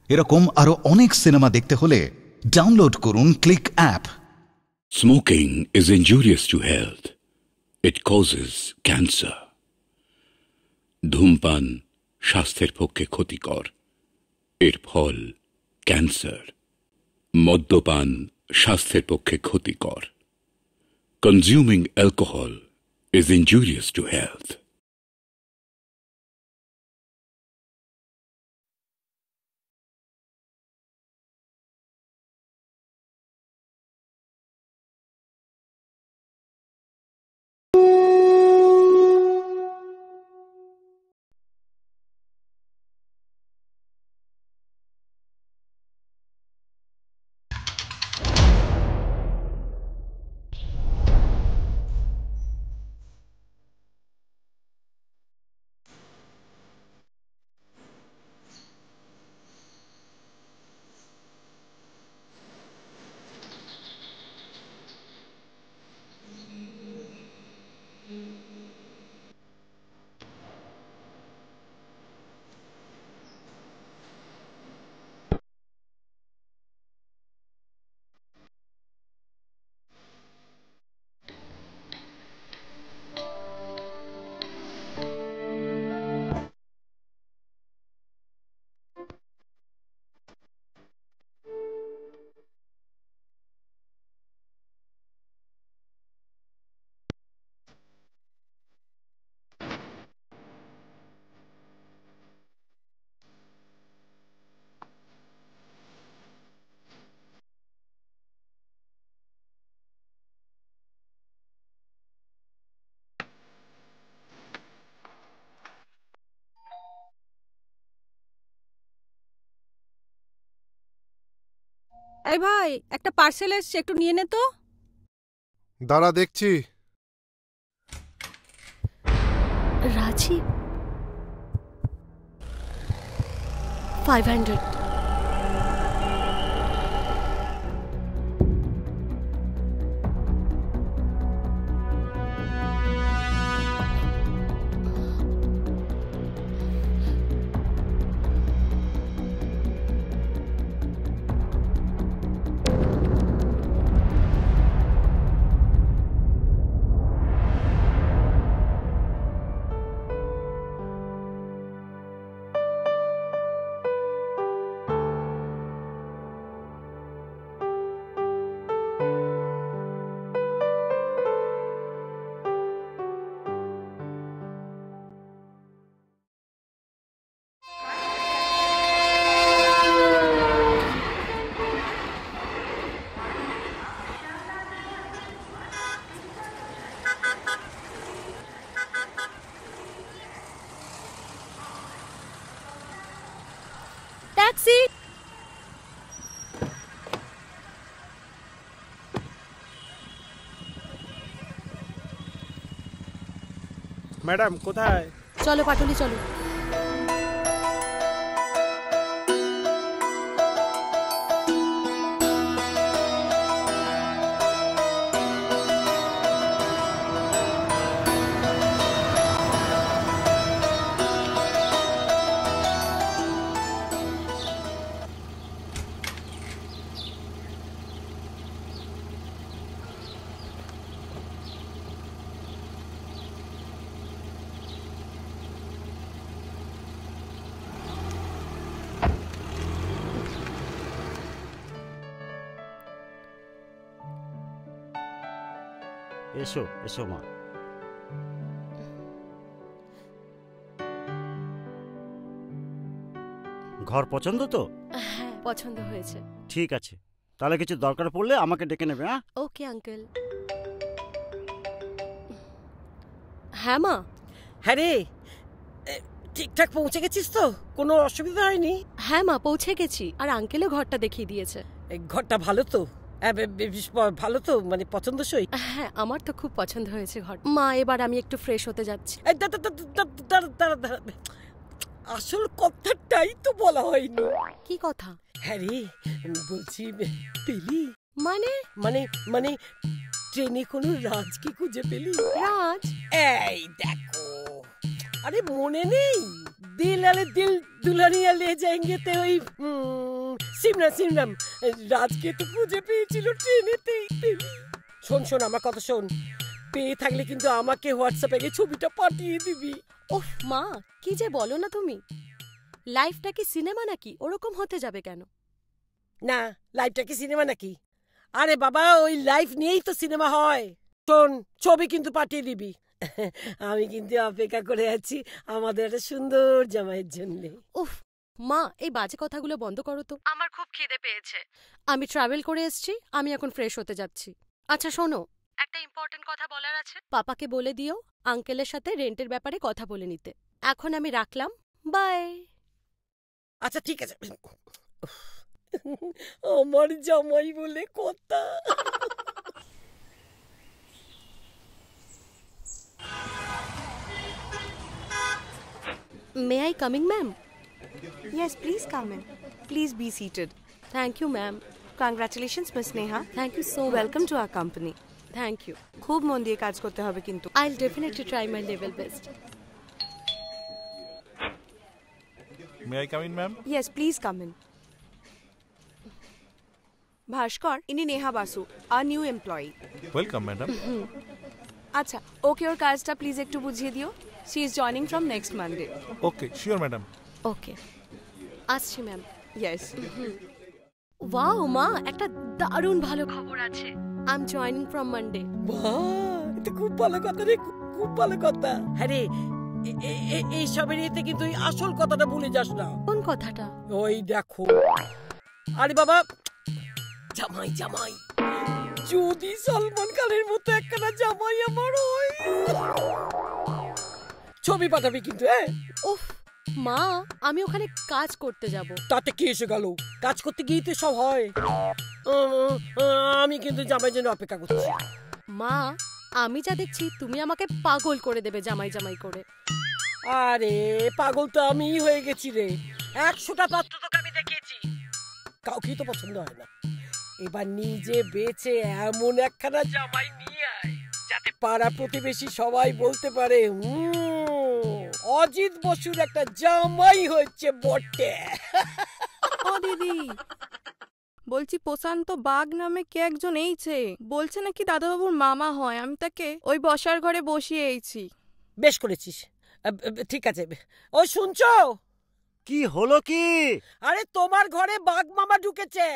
এরকম আরো অনেক সিনেমা দেখতে হলে ডাউনলোড করুন click app. Smoking is injurious to health. It causes cancer. ধূমপান স্বাস্থ্যের পক্ষে ক্ষতিকর, এর ফল ক্যান্সার। মদ্যপান স্বাস্থ্যের পক্ষে ক্ষতিকর। Consuming alcohol is injurious to health. এই ভাই, একটা পার্সেল এসছে, একটু নিয়ে নে তো। দাঁড়া দেখছি। রাজীব 500। ট্যাক্সি। ম্যাডাম কোথায়? চলো পাটুলি, চলো। এসো এসো মা। ঘর পছন্দ তো? হ্যাঁ, পছন্দ হয়েছে। ঠিক আছে, তাহলে কিছু দরকার পড়লে আমাকে ডেকে নেবে। হ্যাঁ ওকে আঙ্কেল। হ্যাঁ মা। হ্যাঁ রে, ঠিকঠাক পৌঁছে গেছিস তো? কোনো অসুবিধা হয়নি? হ্যাঁ মা, পৌঁছে গেছি, আর আঙ্কেলও ঘরটা দেখিয়ে দিয়েছে। ঘরটা ভালো তো? ভালো তো, মানে পছন্দসই? হ্যাঁ, আমার তো খুব পছন্দ হয়েছে ঘর। মা, এবার আমি একটু ফ্রেশ হতে যাচ্ছি। আসল কথাটাই তো বলা হয়নি। কি কথা? হ্যাঁ রে, বলছি পেলি? মানে মানে মানে ট্রেনে কোনো রাজকে খুঁজে পেলি? রাজ? এই দেখো, আরে মনে নেই, দিল আলে দিল দুলহানিয়া লে যাएंगे তে ওই সিমরান সিমরান রাজকে তো খুঁজে পেয়েছিল ট্রেনেতেই। শোন শোন আমার কথা শোন, পেয়ে থাকলে কিন্তু আমাকে হোয়াটসঅ্যাপে গিয়ে ছবিটা পাঠিয়ে দিবি। ওফ মা, কি যে বলো না তুমি। লাইফটা কি সিনেমা নাকি? ওরকম হতে যাবে কেন? না, লাইফটা কি সিনেমা নাকি? আরে বাবা, ওই লাইফ নিয়েই তো সিনেমা হয়। শোন, ছবি কিন্তু পাঠিয়ে দিবি। আমি কিন্তু অপেক্ষা করে আছি আমাদের একটা সুন্দর জামাইয়ের জন্য। উফ মা, এই বাজে কথাগুলো বন্ধ করো তো। আমার খুব খিদে পেয়েছে। আমি ট্রাভেল করে এসেছি, আমি এখন ফ্রেশ হতে যাচ্ছি। আচ্ছা শোনো, একটা ইম্পর্টেন্ট কথা বলার আছে। পাপাকে বলে দিও আঙ্কেলের সাথে রেন্টের ব্যাপারে কথা বলে নিতে। এখন আমি রাখলাম, বাই। আচ্ছা ঠিক আছে। আমার জামাই বলে কথা। May I coming, ma'am? Yes, please come in. Please be seated. Thank you, ma'am. Congratulations, Miss Neha. Thank you so much. Welcome to our company. Thank you. খুব মন দিয়ে কাজ করতে হবে কিন্তু। I'll definitely try my level best. May I come in, ma'am? Yes, please come in. ভাস্কর, ইনি Neha Basu, our new employee. Welcome, madam. আচ্ছা, ওকে ওর কাজটা প্লিজ একটু বুঝিয়ে দিও। She is joining from next Monday. Okay, sure, madam. Okay. আসছি ma'am. Yes. Wow মা, একটা দারুণ ভালো খবর আছে। I'm joining from Monday. বাহ, এটা খুব ভালো কথা রে, খুব ভালো কথা। হ্যাঁ রে, এই সবের এতে কিন্তু এই আসল কথাটা ভুলে যাস না। কোন কথাটা? ওই দেখো। আরে বাবা, জামাই জামাই, যদি সলমান খানের মতো একখানা জামাই আমার হয়। ছবি পাঠাবি কিন্তু। হ্যাঁ উফ মা, আমি ওখানে কাজ করতে যাব। তাতে কি এসে গেল? কাজ করতে গিয়ে তো সব হয়। আমি কিন্তু জামাইয়ের জন্য অপেক্ষা করছি। মা, আমি যা দেখছি তুমি আমাকে পাগল করে দেবে জামাই জামাই করে। আরে পাগল তো আমিই হয়ে গেছি রে। 100টা পাত্র তোকে আমি দেখিয়েছি, কাউকেই তো পছন্দ হয় না। এবার নিজে বেঁচে এমন একখানা জামাই নিয়ে আয় যাতে পাড়া প্রতিবেশী সবাই বলতে পারে অজিত বসুর একটা জামাই হচ্ছে বটে। ও দিদি, বলছি প্রশান্ত বাগ নামে কে একজন এইছে, বলছে নাকি দাদাবাবুর মামা হয়। আমি তাকে ওই বসার ঘরে বসিয়ে এইছি। বেশ করেছিস, ঠিক আছে। ও শুনছো? কি হলো কি? আরে তোমার ঘরে বাঘ মামা ঢুকেছে।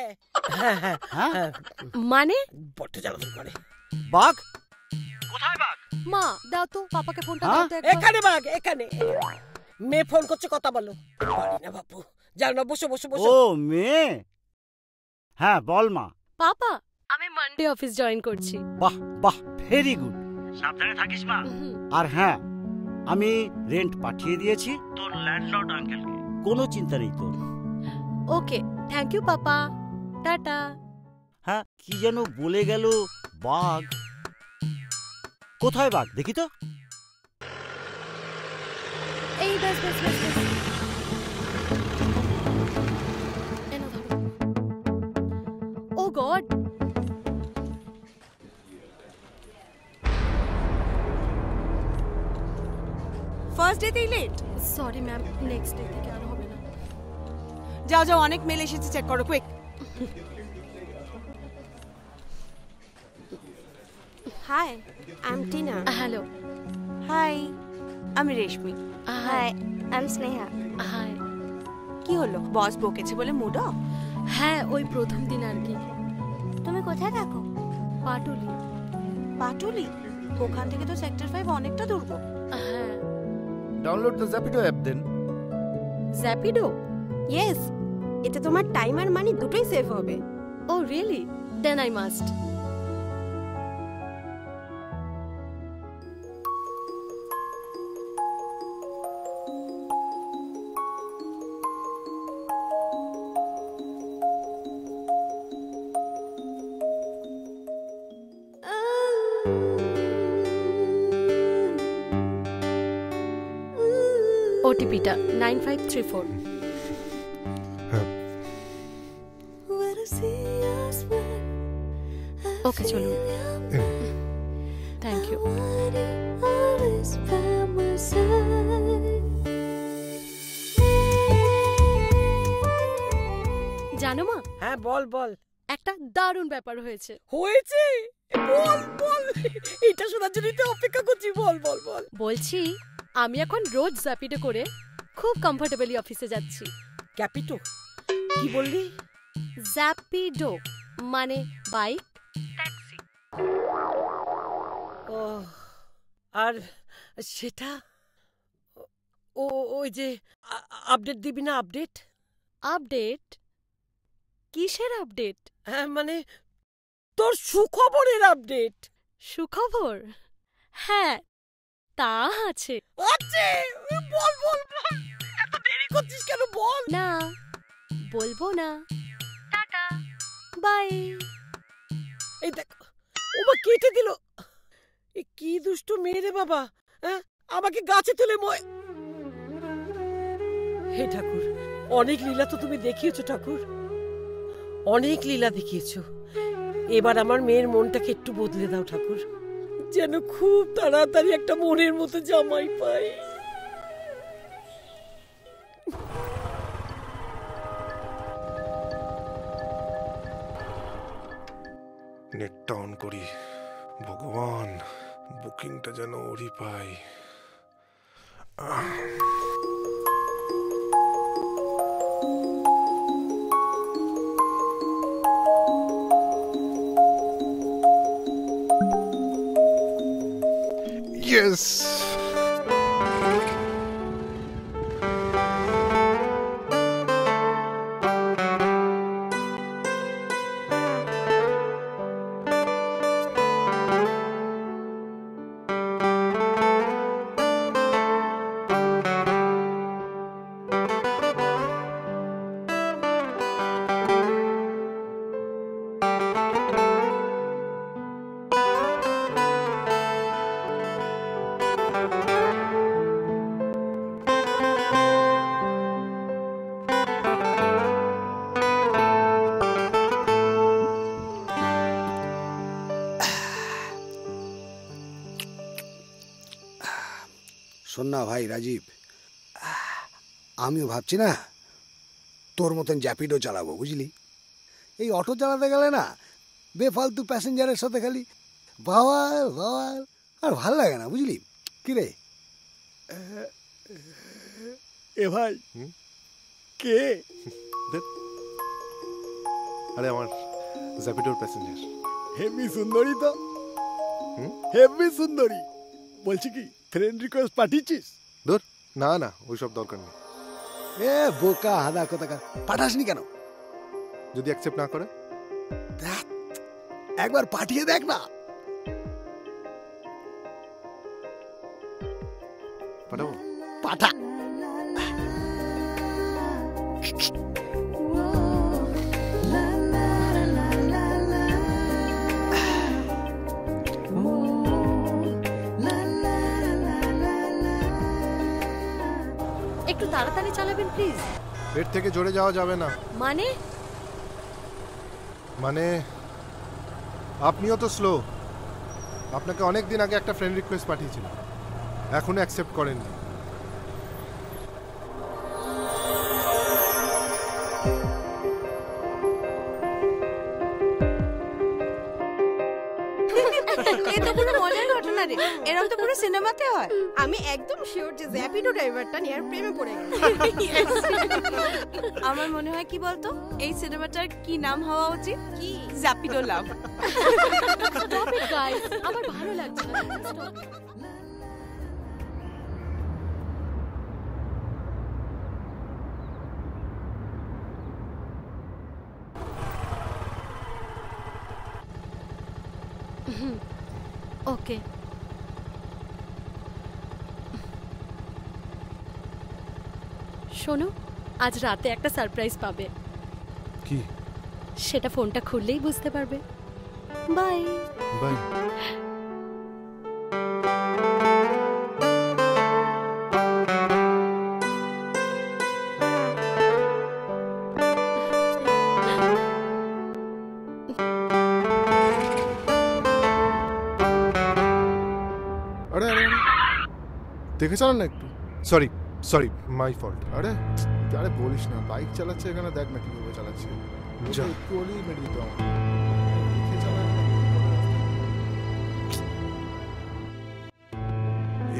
মানে? বটে জ্বালাতন করে। বাঘ? কোথায় বাঘ? মা দাও তো, পাপাকে ফোনটা দাও তো একবার। এখানে বাঘ, এখানে। মেয়ে ফোন করছে, কথা বলো। পারি না বাপু, যাও না, বসো বসো বসো। ও মেয়ে, হ্যাঁ বল মা। পাপা, আমি মানডে অফিস জয়েন করছি। বাহ বাহ, ভেরি গুড। সাবধানে থাকিস মা। আর হ্যাঁ, আমি রেন্ট পাঠিয়ে দিয়েছি তোর ল্যান্ডলর্ড আঙ্কেলকে, কোনো চিন্তা নেই তোর। ওকে, থ্যাংক ইউ পাপা, টাটা। হ্যাঁ, কি যেন বলে গেল বাঘ। কোথায় বাঘ দেখি তো? এই বাস বাস বাস বাস। এনো ধরো। ও গড, ফার্স্ট ডেতেই late. Sorry ma'am, next day থেকে আর হবে না। যাও যাও, অনেক মেল এসেছে, চেক করো quick. Hi, I am Tina. Hello. Hi, আমি Reshmi. Hi, I am Sneha. Hi. কি হলো, বস বকেছে বলে মুড অফ? হ্যাঁ, ওই প্রথম দিন আর কি। তুমি কোথায় থাকো? পাটুলি। পাটুলি? ওখান থেকে তো সেক্টর 5 অনেকটা দূর গো। হ্যাঁ। Download the Rapido app then. Rapido? Yes, এটা তোমার টাইম আর মানি দুটোই সেভ হবে। Oh really? Then I must. ওটিপিটা 9534। ওকে চলুন। Thank you. জানো মা? হ্যাঁ বল বল। একটা দারুণ ব্যাপার হয়েছে। হয়েছে? বল বল, এটা শোনার জন্যই তো অপেক্ষা করছি। বল বল বল। বলছি আমি এখন রোজ র্যাপিডো করে খুব কমফোর্টেবলি অফিসে যাচ্ছি। ক্যাপিটো? কি বললি? র্যাপিডো মানে বাইক ট্যাক্সি। ও, আর সেটা ওই যে আপডেট দিবি না? আপডেট? আপডেট? কিসের আপডেট? হ্যাঁ মানে তোর সুখবরের আপডেট। সুখবর? হ্যাঁ তা আছে। আছে? বল বল বল, এত দেরি করছিস কেন? বল না, বলবো না। Tata, bye. এই দেখ, ওমা কেটে দিল। এ কি দুষ্টু মেয়ে রে বাবা। হ্যাঁ, আমাকে গাছে তুলে হে ঠাকুর, অনেক লীলা তো তুমি দেখিয়েছো ঠাকুর, অনেক লীলা দেখিয়েছো। এবার আমার মেয়ের মনটাকে একটু বদলে দাও ঠাকুর, যেন খুব তাড়াতাড়ি একটা মনের মতো জামাই পাই। নেটটা অন করি, ভগবান বুকিংটা যেন ওরই পাই। Yes! শোন না ভাই রাজীব, আমিও ভাবছি না তোর মতন র্যাপিডো চালাবো, বুঝলি? এই অটো চালাতে গেলে না বেফালতু প্যাসেঞ্জারের সাথে খালি বাওয়াল বাওয়াল, আর ভাল লাগে না, বুঝলি? কিরে এ ভাই কে? আরে আমার র্যাপিডোর প্যাসেঞ্জার। হেভি সুন্দরী তো, হেভি সুন্দরী। বলছি কি ফ্রেন্ড রিকোয়েস্ট পাঠিয়েছিস? দূর, না না ওইসব দরকার নেই। এ বোকা হাদা কোথাকার, পাঠাসনি কেন? যদি অ্যাকসেপ্ট না করে? একবার পাঠিয়ে দেখ না। পাঠাবো? পাঠা। একটু তাড়াতাড়ি চালাবেন প্লিজ। এর থেকে জোরে যাওয়া যাবে না। মানে? মানে আপনিও তো স্লো। আপনাকে অনেক দিন আগে একটা ফ্রেন্ড রিকোয়েস্ট পাঠিয়েছিলাম, এখনো অ্যাকসেপ্ট করেননি। এরকম তো পুরো সিনেমাতে হয়। আমি একদম শিওর যে র্যাপিডো ড্রাইভারটা নিয়ে প্রেমে পড়ে গেছে। আমার মনে হয় কি বলতো, এই সিনেমাটার কি নাম হওয়া উচিত? কি? র্যাপিডো লাভ। স্টপ ইট গাইস, আমার ভালো লাগছে না। ওকে, শোনো, আজ রাতে একটা সারপ্রাইজ পাবে। কি? সেটা ফোনটা খুললেই বুঝতে পারবে। Bye bye. দেখে চালান না একটু। Sorry sorry, my fault. আরে আরে বলিস না, বাইক চালাচ্ছে এখানে, দেখ না কিভাবে চালাচ্ছে। যা একটু হলেই মেরে দিত আমার।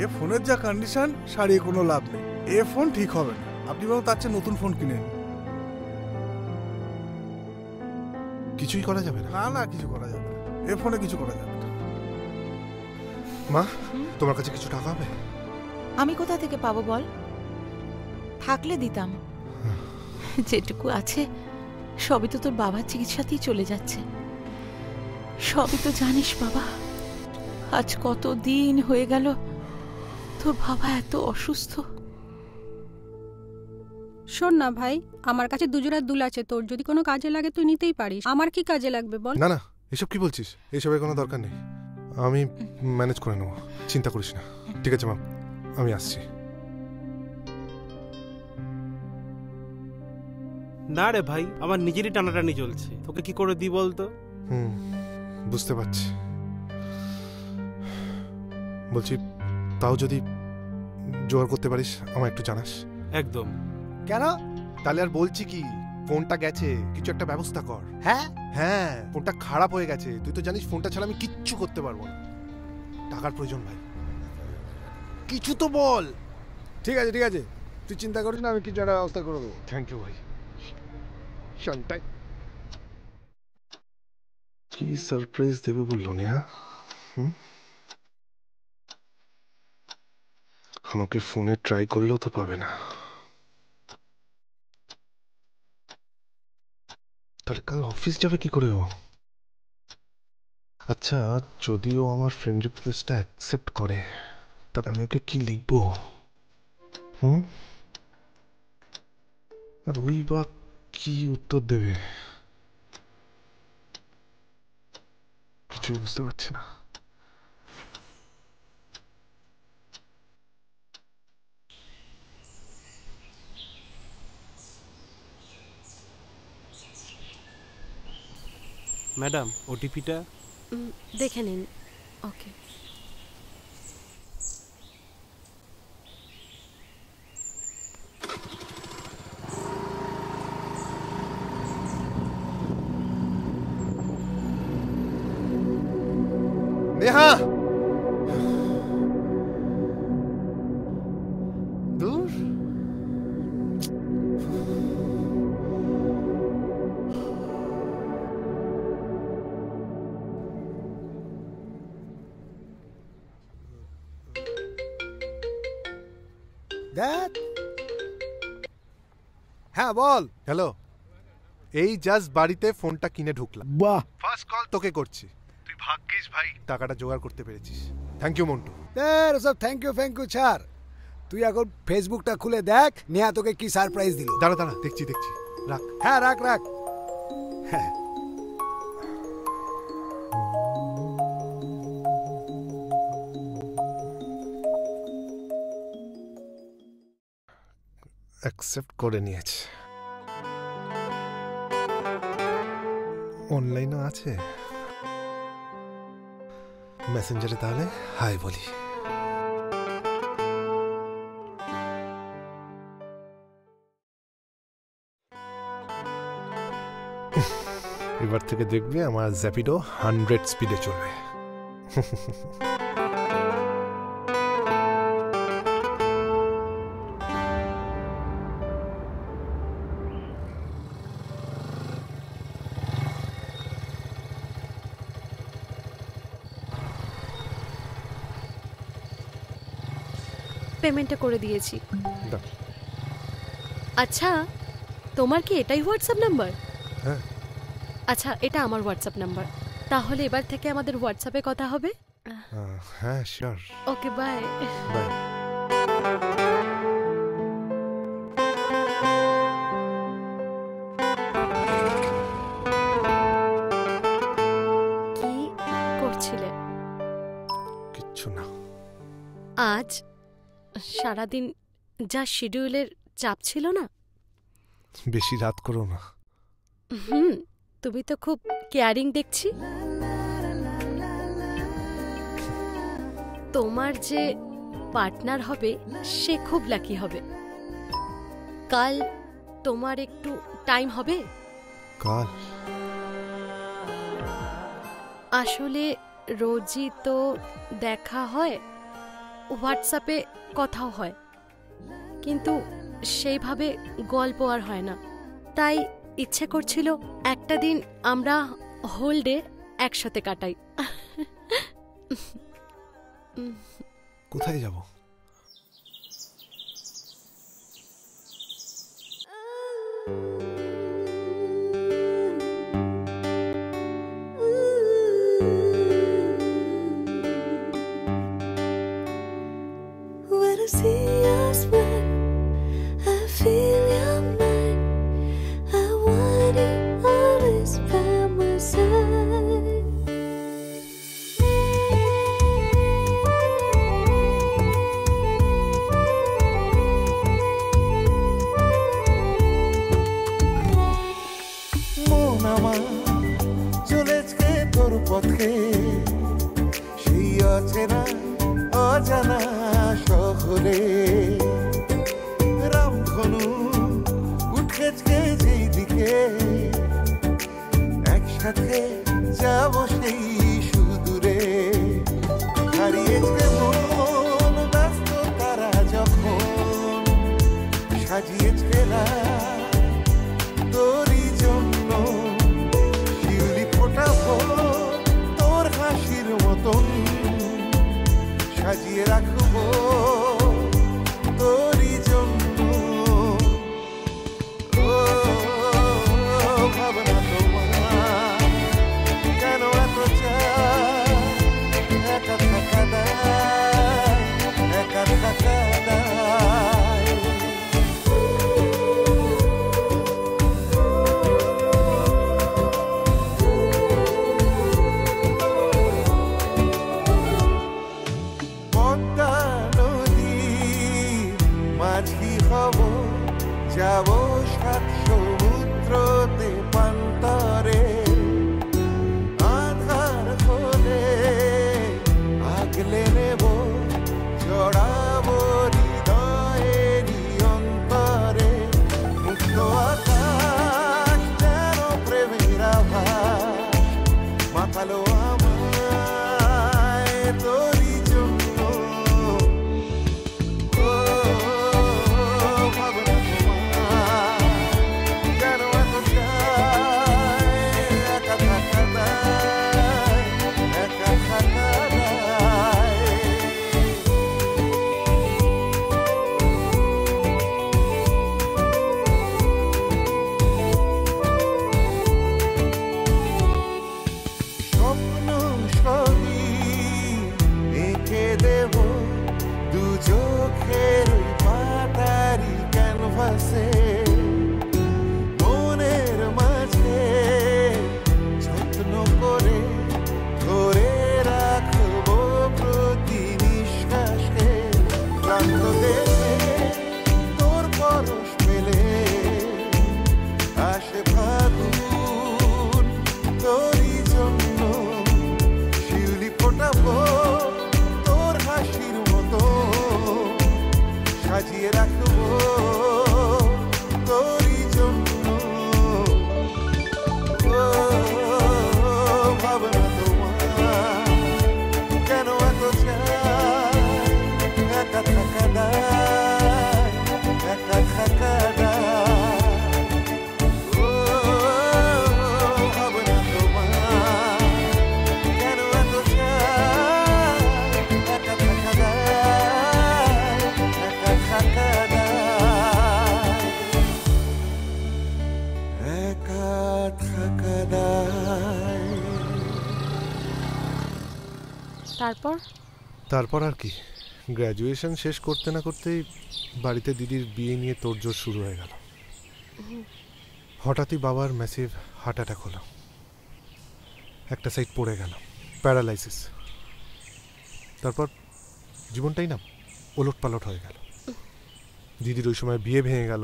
এ ফোনের যা কন্ডিশন, সারিয়ে কোনো লাভ নেই। এ ফোন ঠিক হবে না। আপনি বরং তার চেয়ে নতুন ফোন কিনেন। কিছুই করা যাবে না? না না, কিছু করা যাবে না। এ ফোনে কিছু করা যাবে না। মা, তোমার কাছে কিছু টাকা হবে? আমি কোথা থেকে পাবো বল? থাকলে দিতাম। যেটুকু আছে সবই তো তোর বাবার চিকিৎসাতেই চলে যাচ্ছে। সবই তো জানিস বাবা, আজ কত দিন হয়ে গেল তোর বাবা এত অসুস্থ। শোন না ভাই, আমার কাছে দুজোড়া দুল আছে, তোর যদি কোনো কাজে লাগে তুই নিতেই পারিস। আমার কি কাজে লাগবে বল? না না, এসব কি বলছিস? এসবের কোনো দরকার নেই, আমি ম্যানেজ করে নেবো, চিন্তা করিস না। ঠিক আছে মা, আমি আসছি। না রে ভাই, আমার নিজেরই টানাটানি চলছে, তোকে কি করে দিই বলতো? বুঝতে পারছি। বলছি, তাও যদি জোগাড় করতে পারিস আমার একটু জানাস। একদম। কেন? তাহলে আর বলছি কি, ফোনটা গেছে, কিছু একটা ব্যবস্থা কর। হ্যাঁ হ্যাঁ, ফোনটা খারাপ হয়ে গেছে, তুই তো জানিস ফোনটা ছাড়া আমি কিচ্ছু করতে পারবো না। টাকার প্রয়োজন ভাই, কিছু তো বল। ঠিক আছে ঠিক আছে, তুই চিন্তা করিস না, আমি কিছু একটা ব্যবস্থা করে দেবো। থ্যাংক ইউ ভাই। শান্তাই কি সারপ্রাইজ দেবে বললো নেহা? আমাকে ফোনে ট্রাই করলেও তো পাবে না। তাহলে কাল অফিস যাবে কি করে ও? আচ্ছা, যদিও আমার ফ্রেন্ড রিকোয়েস্টটা অ্যাকসেপ্ট করে, তাহলে আমি ওকে কি লিখবো? আর ওই বা কি উত্তর দেবে? কিছুই বুঝতে পারছি না। ম্যাডাম, ওটিপিটা দেখে নিন। ওকে। নেহা, দূর। দেখ। হ্যাঁ বল। হ্যালো, এই জাস্ট বাড়িতে ফোনটা কিনে ঢুকলাম। বাহ, ফার্স্ট কল তোকে করছি। তুই ভাগ্যিস ভাই টাকাটা জোগাড় করতে পেরেছিস। Thank you Montu. সব থ্যাংক ইউ ছাড়, তুই এখন ফেসবুকটা খুলে দেখ, নেহা তোকে কি সারপ্রাইজ দিল। দাঁড়া দাঁড়া, দেখছি দেখছি, রাখ। হ্যাঁ রাখ রাখ। হ্যাঁ, অ্যাকসেপ্ট করে নিয়েছে। অনলাইনও আছে, মেসেঞ্জারে তাহলে হাই বলি। এবার থেকে দেখবে আমার র্যাপিডো 100 স্পিডে চলবে। পেমেন্টটা করে দিয়েছি। আচ্ছা, তোমার কি এটাই হোয়াটসঅ্যাপ নাম্বার? হ্যাঁ। আচ্ছা, এটা আমার হোয়াটসঅ্যাপ নাম্বার, তাহলে এবার থেকে আমাদের হোয়াটসঅ্যাপে কথা হবে। হ্যাঁ শিওর। ওকে, বাই বাই। কি করছিলে? কিচ্ছু না। আজ সারাদিন যা শিডিউলের চাপ ছিল না, বেশি রাত করো না। তুমি তো খুব কেয়ারিং দেখছি। তোমার যে পার্টনার হবে সে খুব লাকি হবে। কাল তোমার একটু টাইম হবে? কাল আসলে রোজই তো দেখা হয়, হোয়াটসঅ্যাপে কথাও হয়, কিন্তু সেইভাবে গল্প আর হয় না। তাই ইচ্ছে করছিল একটা দিন আমরা হোল ডে একসাথে কাটাই। কোথায় যাব? When I see your smile, I feel your mind. I want you always by my side. মন আমার চলেছে তোর পথে, সেই অচেনা অজানা শহরে। রামধনু উঠেছে যেই দিকে, একসাথে যাব সেই সুদূরে। হারিয়েছে মন ব্যস্ত তারা যখন, সাজিয়েছে রাত তোরই জন্য। শিউলি ফোটাবো তোর হাসির মতন, সাজিয়ে রাখবো তোরই জন্য। ও ভাবনা তোমার কেন এত চায়, একা থাকা দায়, একা থাকা দায়। পদ্মা নদীর মাঝি হব, যাব সাত সমুদ্রতে পান্তরে। আধার হলে আগলে নেব, জড়াবো হৃদয়েরই অন্তরে। মুক্ত আকাশ যেন প্রেমের আভাস, মাতালো আমায় তোরই জন্য। ও ভাবনা তোমার কেন এত চায়, একা থাকা দায়, একা থাকা দায়। স্বপ্ন সঙ্গী এঁকে দেব দু চোখের ওই পাতারি ক্যানভাসে। মনের মাঝে যত্ন করে ধরে রাখবো প্রতি নিঃশ্বাসে। ক্লান্ত দেশে তোর পরশ পেলে আসে ফাগুন তোরই জন্য। শিউলি ফোটাবো তোর হাসির মতো, সাজিয়ে রাখবো তোরই জন্য। ও ভাবনা তোমার কেন এত চায়, একা থাকা দায়, একা থাকা দায়। ও ভাবনা তোমার কেন এত চায়, একা থাকা দায়, একা থাকা দায়, একা থাকা দায়। তারপর আর কি, গ্র্যাজুয়েশন শেষ করতে না করতেই বাড়িতে দিদির বিয়ে নিয়ে তোড়জোড় শুরু হয়ে গেল। হঠাৎই বাবার ম্যাসিভ হার্ট অ্যাটাক হলো, একটা সাইড পড়ে গেল, প্যারালাইসিস। তারপর জীবনটাই না ওলট পালট হয়ে গেল। দিদির ওই সময় বিয়ে ভেঙে গেল,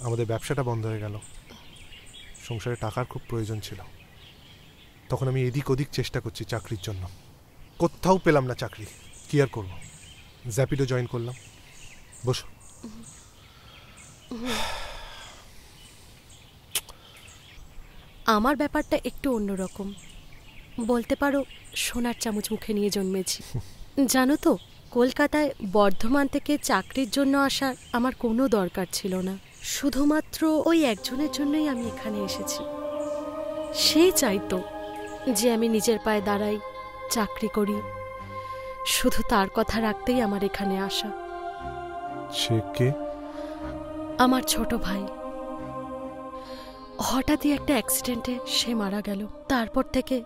আমাদের ব্যবসাটা বন্ধ হয়ে গেল। সংসারে টাকার খুব প্রয়োজন ছিল। তখন আমি এদিক ওদিক চেষ্টা করছি চাকরির জন্য, কোথাও পেলাম না চাকরি। কি আর করবো, জ্যাপিডো জয়েন করলাম। বসো। আমার ব্যাপারটা একটু অন্যরকম, বলতে পারো সোনার চামচ মুখে নিয়ে জন্মেছি। জানো তো, কলকাতায় বর্ধমান থেকে চাকরির জন্য আসার আমার কোনো দরকার ছিল না, শুধুমাত্র ওই একজনের জন্যই আমি এখানে এসেছি। সে চাইতো যে আমি নিজের পায়ে দাঁড়াই, চাকরি করি, শুধু তার কথা রাখতেই আমার এখানে আসা। সে কে? আমার ছোট ভাই। হঠাৎই একটা অ্যাক্সিডেন্টে সে মারা গেল। তারপর থেকে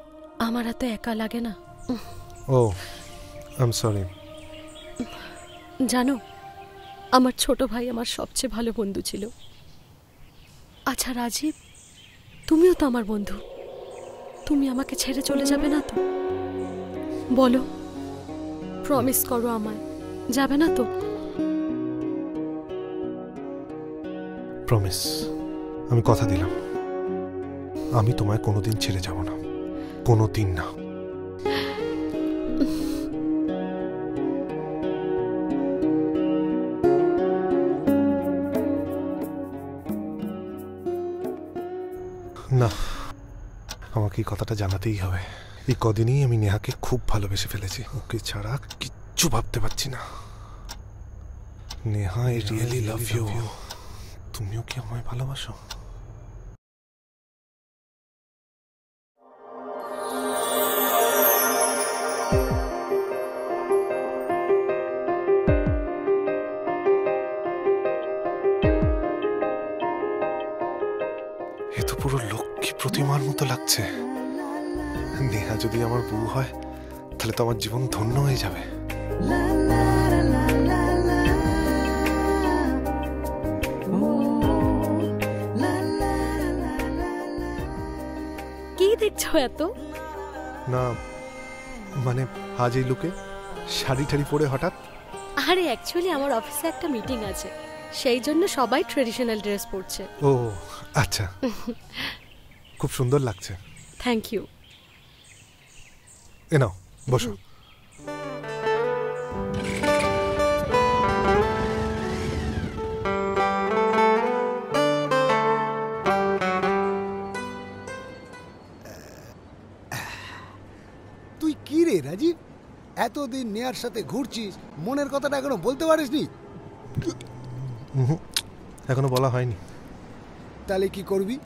আমার এত একা লাগে না। ও, আই এম সরি। জানো, আমার ছোট ভাই আমার সবচেয়ে ভালো বন্ধু ছিল। আচ্ছা রাজীব, তুমিও তো আমার বন্ধু, তুমি আমাকে ছেড়ে চলে যাবে না তো? বলো, প্রমিস করো আমায়, যাবে না তো? প্রমিস, আমি কথা দিলাম, আমি তোমায় কোনোদিন ছেড়ে যাব না, কোনোদিন না। না, আমাকে এই কথাটা জানাতেই হবে। এই কদিনই আমি নেহাকে খুব ভালোবেসে ফেলেছি, ওকে ছাড়া কিচ্ছু ভাবতে পারছি না। Neha, I really love you. তুমিও কি আমায় ভালোবাসো? এ তো পুরো লক্ষ্মী প্রতিমার মতো লাগছে। নেহা যদি আমার বউ হয় তাহলে তো আমার জীবন ধন্য হয়ে যাবে। কি দেখছো এত? না মানে আজ এই লুকে, শাড়ি ঠাড়ি পরে হঠাৎ? আরে অ্যাকচুয়ালি আমার অফিসে একটা মিটিং আছে, সেই জন্য সবাই ট্রেডিশনাল ড্রেস পরছে। ও আচ্ছা, খুব সুন্দর লাগছে। Thank you. এ নাও বসো। তুই কি রে রাজীব, এতদিন নেয়ার সাথে ঘুরছিস, মনের কথাটা এখনো বলতে পারিসনি? এখনো বলা হয়নি। তাহলে কি করবি?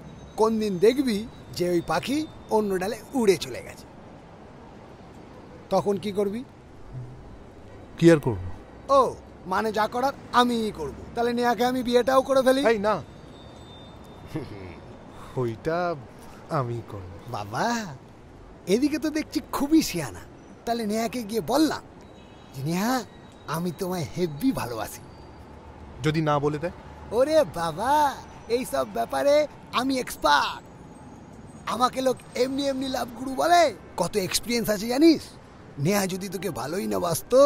কোন দিন দেখবি যে ওই পাখি অন্য ডালে উড়ে চলে গেছে, তখন কি করবি? কি আর করব? ও মানে যা করার আমিই করব। তাহলে নেহাকে আমি বিয়েটাও করে ফেলি। এই না, ওইটা আমি করব। বাবা, এদিকে তো দেখছি খুবই শিয়ানা। তাহলে নেহাকে গিয়ে বললাম যে নেহা, আমি তোমায় হেব্বি ভালোবাসি। যদি না বলে দেয়? ওরে বাবা, এই সব ব্যাপারে আমি এক্সপার্ট। আমাকে লোক এমনি এমনি লাভ গুরু বলে। কত এক্সপিরিয়েন্স আছে জানিস? নেহা যদি তোকে ভালোই না বাসতো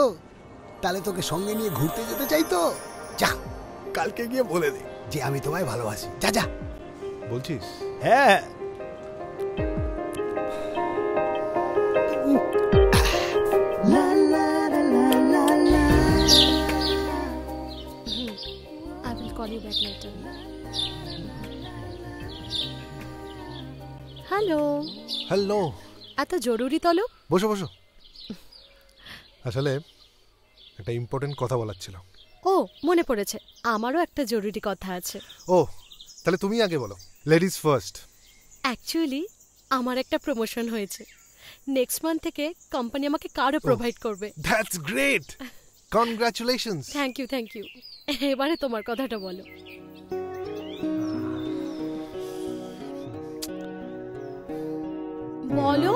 তাহলে তোকে সঙ্গে নিয়ে ঘুরতে যেতে চাইতো। যা, কালকে গিয়ে বলে দে যে আমি তোমায় ভালোবাসি। যা যা। বলছিস? হ্যাঁ। I will call you back later. Hello. Hello. এত জরুরি তলব? বসো বসো। আসলে একটা ইম্পর্টেন্ট কথা বলার ছিল। ও মনে পড়েছে, আমারও একটা জরুরি কথা আছে। ও তাহলে তুমি আগে বলো, লেডিজ ফার্স্ট। অ্যাকচুয়ালি আমার একটা প্রমোশন হয়েছে, নেক্সট মান্থ থেকে কোম্পানি আমাকে কারও প্রোভাইড করবে। That's great, congratulations. Thank you thank you. এবারে তোমার কথাটা বলো। বলো।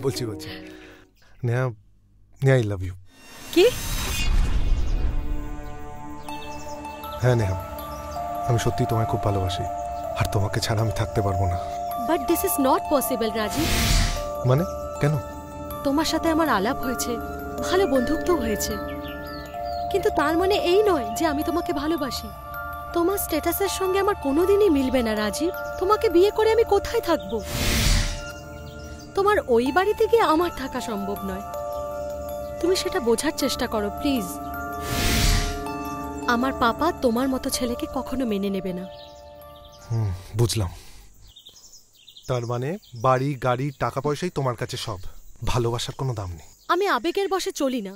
বলছি Neha, Neha I love you. কি? হ্যাঁ নেহা, আমি সত্যি তোমায় খুব ভালোবাসি, আর তোমাকে ছাড়া আমি থাকতে পারবো না। But this is not possible Rajib. মানে কেন? তোমার সাথে আমার আলাপ হয়েছে, ভালো বন্ধুত্ব হয়েছে, কিন্তু তার মানে এই নয় যে আমি তোমাকে ভালোবাসি। তোমার স্ট্যাটাসের সঙ্গে আমার কোনোদিনই মিলবে না রাজীব। তোমাকে বিয়ে করে আমি কোথায় থাকবো? তোমার ওই বাড়িতে গিয়ে আমার থাকা সম্ভব নয়। তুমি সেটা বোঝার চেষ্টা করো প্লিজ। আমার পাপা তোমার মতো ছেলেকে কখনো মেনে নেবে না। বুঝলাম। তার মানে বাড়ি গাড়ি টাকা পয়সাই তোমার কাছে সব, ভালোবাসার কোনো দাম নেই। আমি আবেগের বশে চলি না।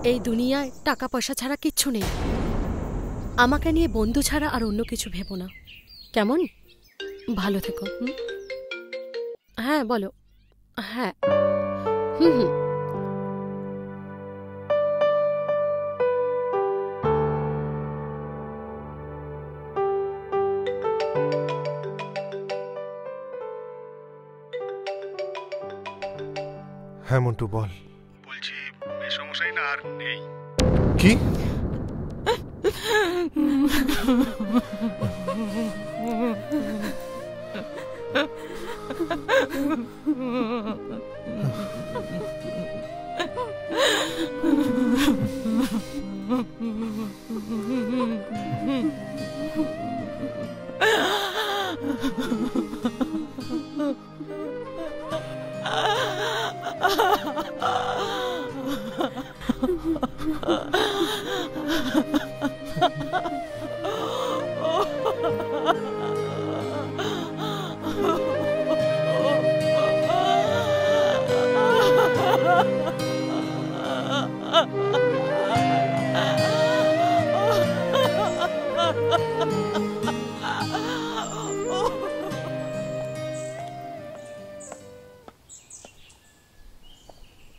এই দুনিয়ায় টাকা পয়সা ছাড়া কিচ্ছু নেই। আমাকে নিয়ে বন্ধু ছাড়া আর অন্য কিছু ভেবো না, কেমন? ভালো থেকো। হ্যাঁ বলো। হ্যাঁ হুম। হ্যাঁ মন্টু বল। বলছি মেসমশাই না আর নেই। কি?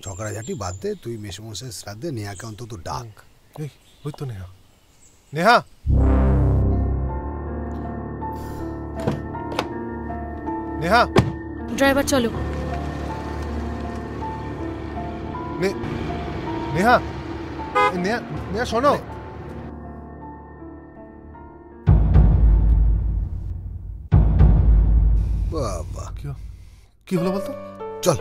ঝগড়াঝাটি বাদ দে, তুই মেসমশাই শ্রাদ্ধে নেহাকে অন্তত ডাক। ওই তো নেহা। নেহা নেহা ড্রাইভার চলো। নেহা নেহা নেহা শোনো। বাবা কি হলো বলতো? চল।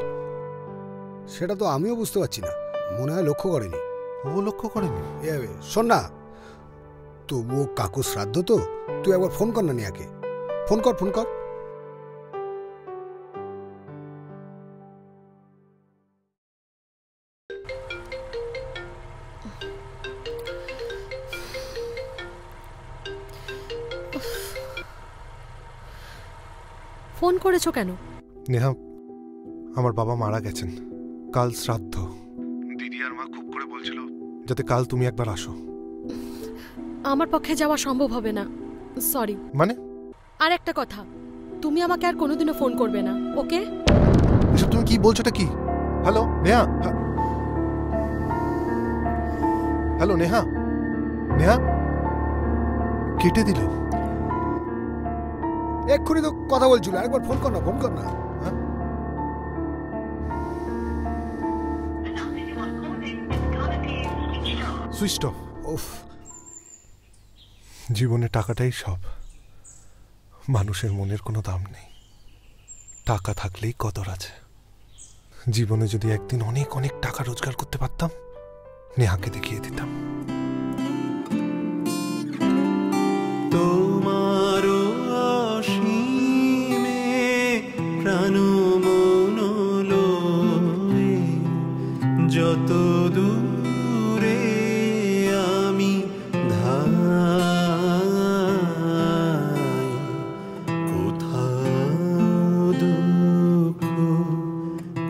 সেটা তো আমিও বুঝতে পারছি না, মনে হয় লক্ষ্য করেনি। ও লক্ষ্য করেনি? শোন না, তবুও কাকু শ্রাদ্ধ তো, তুই একবার ফোন কর না নিয়াকে। ফোন কর ফোন কর। ফোন করেছো কেন? নেহা, আমার বাবা মারা গেছেন, কাল শ্রাদ্ধ। দিদি আর মা খুব করে বলছিল যাতে কাল তুমি একবার আসো। আমার পক্ষে যাওয়া সম্ভব হবে না, সরি। মানে? আর একটা কথা, তুমি আমাকে আর কোনোদিনও ফোন করবে না, ওকে? এসব তুমি কি বলছোটা কি? হ্যালো নেহা। হ্যালো নেহা। নেহা কেটে দিল। এক্ষুনি তো কথা বলছিল, আরেকবার ফোন কর না, ফোন কর না। Switch off. জীবনে টাকাটাই সব, মানুষের মনের কোনো দাম নেই। টাকা থাকলেই কদর আছে। জীবনে যদি একদিন অনেক অনেক টাকা রোজগার করতে পারতাম, নেহাকে দেখিয়ে দিতাম। তোমার অসীমে প্রাণ মন লয়ে যত দূরে আমি ধাই, কোথাও দুঃখ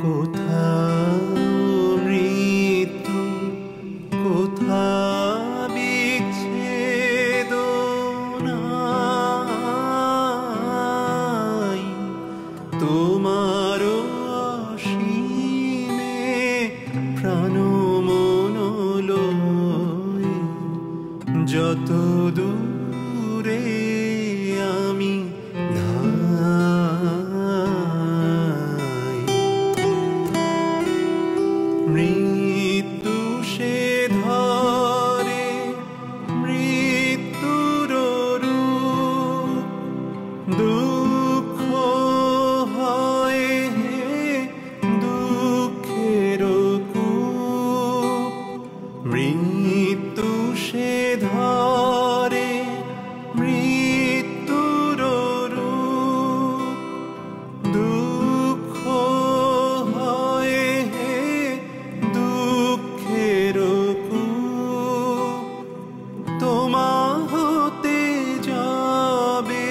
কোথাও মৃত্যু কোথাও বিচ্ছেদ নাই, তোমার অসীমে প্রাণ মন লয়ে যত দূরে আমি ধাই, মৃত্যু সে ধরে মৃত্যুর রূপ, দুঃখ হয় দুঃখের কূপ, মৃত্যু সে ধরে মৃত্যুর রূপ, দুঃখ হয় দুঃখের কূপ, তোমা হতে যাবে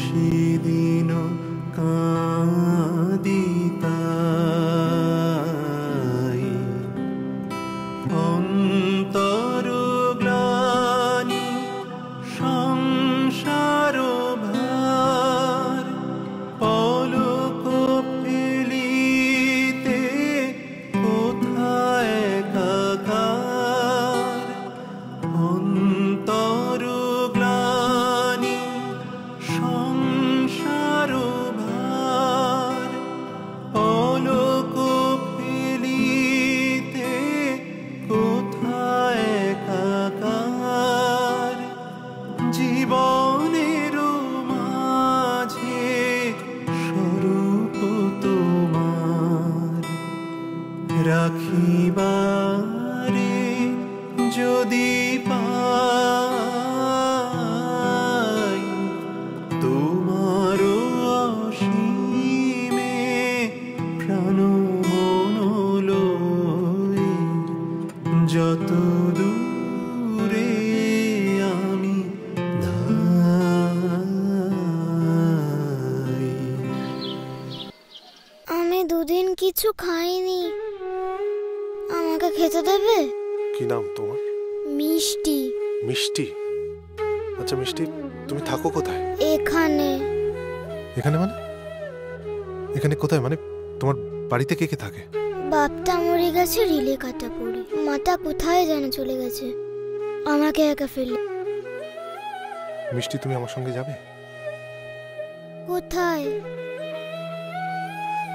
সেদিন কাঁদিতাই অন্তর গ্লানি সংসার ভার পলক ফেলিতে কোথায় একাকার অন্তর গ্লানি সংসার ভার পলক ফেলিতে কোথায় একাকার জীবনের মাঝে স্বরূপ তোমার রাখিবারে যদি পাই তোমার অসীমে প্রাণ মন লয়ে যত দূরে আমি ধাই। আমি দুদিন কিছু খাইনি, আমাকে খেতে দেবে? কি নাম তোমার? মিষ্টি। মিষ্টি? আচ্ছা মিষ্টি, তুমি থাকো কোথায়? এখানে। এখানে মানে? এখানে কোথায় মানে? তোমার বাড়িতে কে কে থাকে? বাপটা মরে গেছে রিলে কাটা পড়ে, মাটা কোথায় যেন চলে গেছে, আমাকে একা ফেলে। মিষ্টি তুমি আমার সঙ্গে যাবে? কোথায়?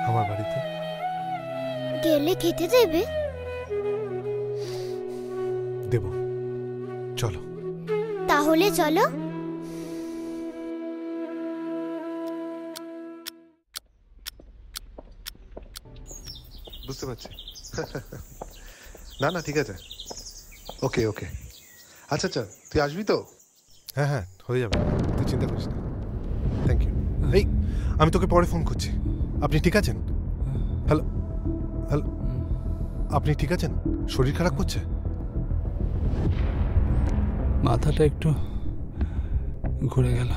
আমার বাড়িতে। গেলে খেতে দেবে? দেব, চলো। তাহলে চলো। বুঝতে পারছি। না না ঠিক আছে, ওকে ওকে। আচ্ছা আচ্ছা, তুই আসবি তো? হ্যাঁ হ্যাঁ হয়ে যাবে, তুই চিন্তা করিস না। Thank you. এই আমি তোকে পরে ফোন করছি। আপনি ঠিক আছেন? হ্যালো হ্যালো, আপনি ঠিক আছেন? শরীর খারাপ করছে? মাথাটা একটু ঘুরে গেল।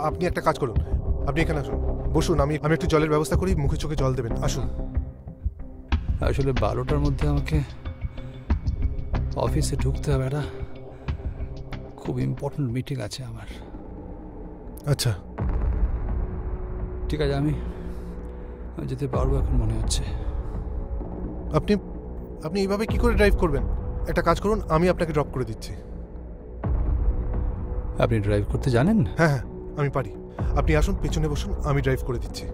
আপনি একটা কাজ করুন, আপনি এখানে আসুন, বসুন, আমি একটু জলের ব্যবস্থা করি, মুখে চোখে জল দেবেন, আসুন। আসলে 12টার মধ্যে আমাকে অফিসে ঢুকতে হবে, একটা খুব ইম্পর্টেন্ট মিটিং আছে আমার। আচ্ছা ঠিক আছে, আমি যেতে পারবো এখন মনে হচ্ছে। আপনি এইভাবে কি করে ড্রাইভ করবেন? একটা কাজ করুন, আমি আপনাকে ড্রপ করে দিচ্ছি। আপনি ড্রাইভ করতে জানেন? হ্যাঁ হ্যাঁ আমি পারি, আপনি আসুন, পেছনে বসুন, আমি ড্রাইভ করে দিচ্ছি।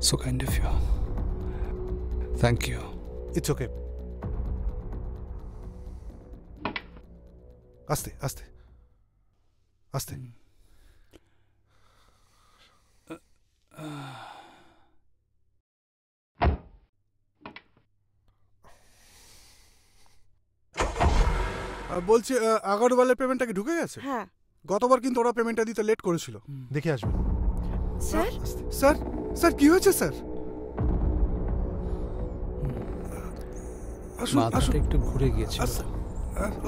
So kind of you, thank you. It's okay. আস্তে আস্তে আস্তে। বলছি আগরওয়ালের পেমেন্টটা কি ঢুকে গেছে? হ্যাঁ। গতবার কিন্তু ওরা পেমেন্টটা দিতে লেট করেছিল। দেখে আসবেন। স্যার স্যার স্যার কি হয়েছে স্যার? মাথাটা একটু ঘুরে গিয়েছিল।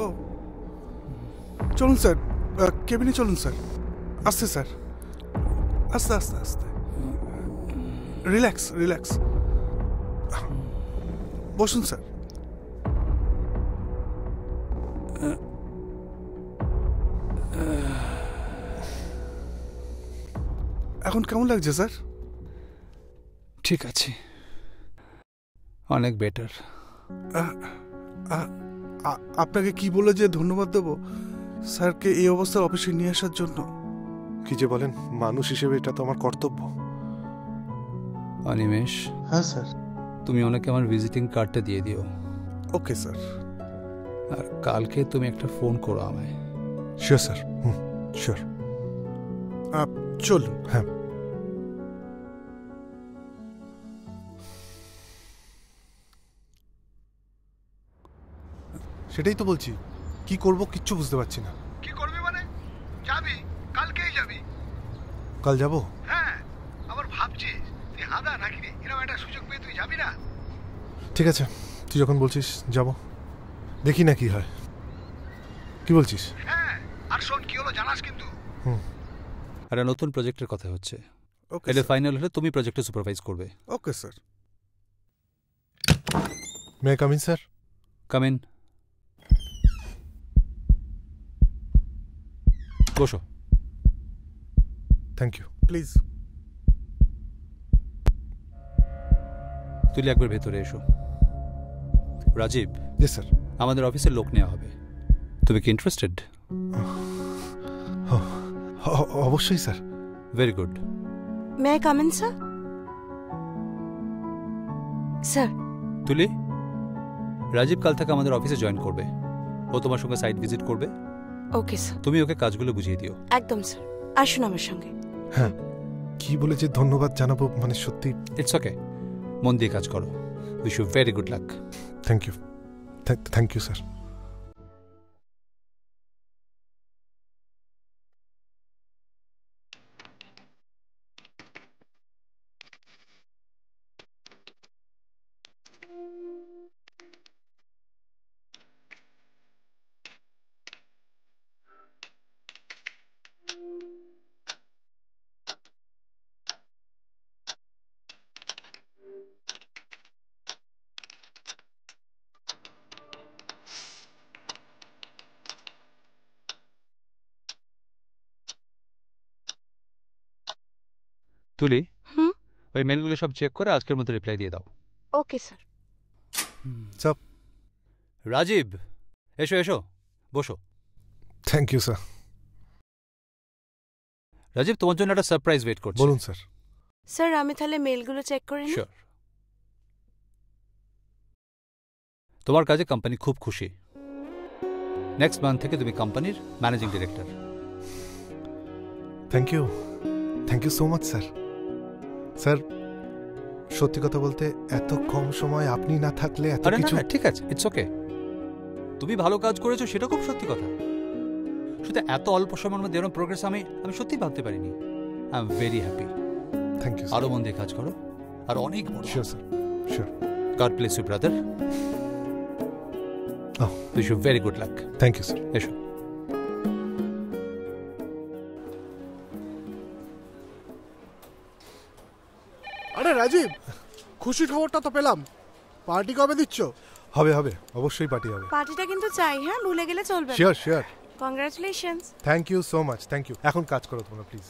ও চলুন স্যার, কেবিনে চলুন স্যার। আস্তে স্যার, আস্তে আস্তে আস্তে, রিল্যাক্স রিল্যাক্স, বসুন স্যার। এখন কেমন লাগছে স্যার? ঠিক আছে, অনেক বেটার। আপনাকে কি বলে যে ধন্যবাদ দেবো স্যারকে এই অবস্থায় অফিসে নিয়ে আসার জন্য। কি যে বলেন, মানুষ হিসেবে এটা তো আমার কর্তব্য। অনিমেষ। হ্যাঁ স্যার। তুমি ওনাকে আমার ভিজিটিং কার্ডটা দিয়ে দিও। Okay sir. আর কালকে তুমি একটা ফোন করো আমায়। Sure sir, sure. চলুন। হ্যাঁ। সেটাই তো বলছি, কি করব কিচ্ছু বুঝতে পারছি না। কি করবি মানে? যাবি, কালকেই যাবি। কাল যাব? হ্যাঁ, আবার ভাবছিস তুই হাদা নাকি রে? এরকম একটা সুযোগ পেয়ে তুই যাবি না? ঠিক আছে, তুই যখন বলছিস যাব, দেখি না কি হয়। কি বলছিস? হ্যাঁ, আর শোন কি হলো জানাস কিন্তু। একটা নতুন প্রজেক্টের কথা হচ্ছে। ওকে এটা ফাইনাল হলে তুমি প্রজেক্টে সুপারভাইজ করবে। Okay sir. May come in sir? Come in. বসো। Thank you. প্লিজ। তুই একবার ভেতরে এসো। রাজীব। জি স্যার। আমাদের অফিসে লোক নেওয়া হবে, তুমি কি ইন্টারেস্টেড? অবশ্যই sir. Very good. May I come in sir? Sir. Tuli, Rajib কাল থেকে আমাদের অফিসে জয়েন করবে। ও তোমার সঙ্গে সাইট ভিজিট করবে। Okay sir. তুমি ওকে কাজগুলো বুঝিয়ে দিও। একদম স্যার, আসুন আমার সঙ্গে। হ্যাঁ, কি বলে যে ধন্যবাদ জানাবো, মানে সত্যি। ইটস ওকে, মন দিয়ে কাজ করো। Wish you very good luck. Thank you. Thank you sir. Tuli, ওই মেলগুলো সব চেক করে আজকের মতো রিপ্লাই দিয়ে দাও। Okay sir. সব। রাজীব, এসো এসো, বসো। Thank you sir. রাজীব, তোমার জন্য একটা সারপ্রাইজ ওয়েট করছে। বলুন স্যার। স্যার, আমি তাহলে মেলগুলো চেক করে নিই। শিওর। তোমার কাজে কোম্পানি খুব খুশি। নেক্সট মান্থ থেকে তুমি কোম্পানির managing director. Thank you. Thank you so much sir. Sir, সত্যি কথা বলতে এত কম সময় আপনি না থাকলে এত কিছু। ঠিক আছে, ইটস ওকে। তুমি ভালো কাজ করেছো, সেটা খুব সত্যি কথা। শুধু এত অল্প সময়ের মধ্যে এরকম প্রোগ্রেস আমি সত্যি ভাবতে পারিনি। I am very happy. Thank you. আরো মন দিয়ে কাজ করো, আর অনেক বড়। Sure sir, sure. God bless you brother. Wish you very good luck. Thank you sir. এসো। আরে রাজীব, খুশি খবরটা তো পেলাম। পার্টি কবে দিচ্ছ? হবে হবে, অবশ্যই পার্টি হবে। পার্টিটা কিন্তু চাই, হ্যাঁ, ভুলে গেলে চলবে না। Sure sure. Congratulations. Thank you so much. Thank you. এখন কাজ করো তোমরা প্লিজ।